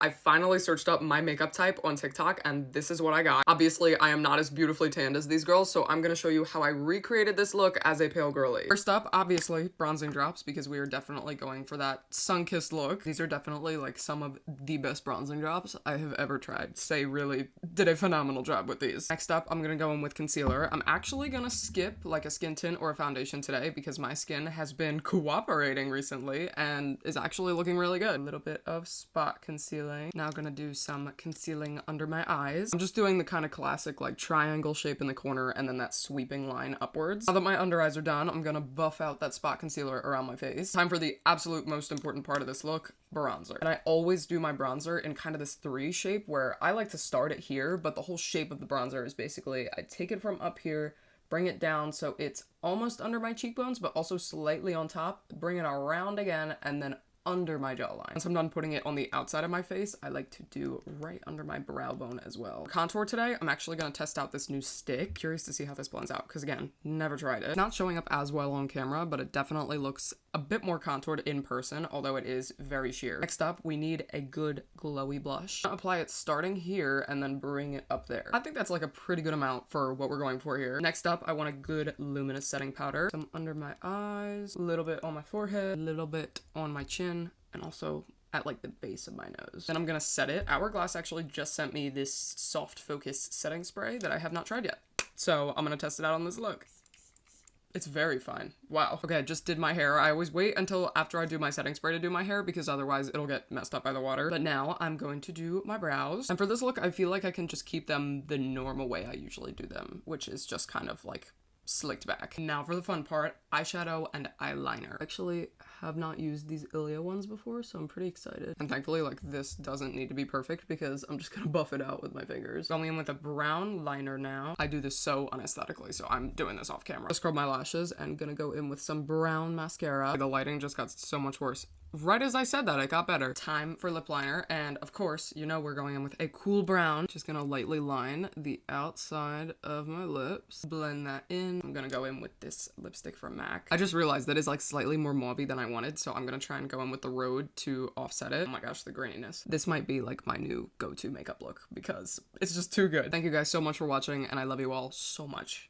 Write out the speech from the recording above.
I finally searched up my makeup type on TikTok and this is what I got. Obviously, I am not as beautifully tanned as these girls, so I'm gonna show you how I recreated this look as a pale girly. First up, obviously, bronzing drops because we are definitely going for that sun-kissed look. These are definitely like some of the best bronzing drops I have ever tried. Say really did a phenomenal job with these. Next up, I'm gonna go in with concealer. I'm actually gonna skip like a skin tint or a foundation today because my skin has been cooperating recently and is actually looking really good. A little bit of spot concealer. Now gonna do some concealing under my eyes. I'm just doing the kind of classic like triangle shape in the corner and then that sweeping line upwards. Now that my under eyes are done, I'm gonna buff out that spot concealer around my face. Time for the absolute most important part of this look, bronzer. And I always do my bronzer in kind of this 3 shape where I like to start it here, but the whole shape of the bronzer is basically I take it from up here, bring it down so it's almost under my cheekbones, but also slightly on top, bring it around again, and then under my jawline. Once I'm done putting it on the outside of my face, I like to do right under my brow bone as well. Contour today, I'm actually gonna test out this new stick. Curious to see how this blends out, because again, never tried it. It's not showing up as well on camera, but it definitely looks a bit more contoured in person, although it is very sheer. Next up, we need a good glowy blush. Apply it starting here and then bring it up there. I think that's like a pretty good amount for what we're going for here. Next up, I want a good luminous setting powder. Some under my eyes, a little bit on my forehead, a little bit on my chin, and also at like the base of my nose. Then I'm gonna set it. Hourglass actually just sent me this soft focus setting spray that I have not tried yet. So I'm gonna test it out on this look. It's very fine. Wow. Okay, I just did my hair. I always wait until after I do my setting spray to do my hair because otherwise it'll get messed up by the water. But now I'm going to do my brows. And for this look, I feel like I can just keep them the normal way I usually do them, which is just kind of like slicked back. Now for the fun part, eyeshadow and eyeliner. Actually have not used these Ilia ones before, so I'm pretty excited. And thankfully, like, this doesn't need to be perfect because I'm just gonna buff it out with my fingers. Going in with a brown liner now. I do this so unaesthetically, so I'm doing this off camera. Scrub my lashes and gonna go in with some brown mascara. The lighting just got so much worse. Right as I said that, it got better. Time for lip liner, and of course, you know we're going in with a cool brown. Just gonna lightly line the outside of my lips. Blend that in. I'm gonna go in with this lipstick from MAC. I just realized that is like slightly more mauvey than I wanted, so I'm gonna try and go in with the Rhode to offset it. Oh my gosh, the graininess. This might be like my new go-to makeup look because it's just too good. Thank you guys so much for watching, and I love you all so much.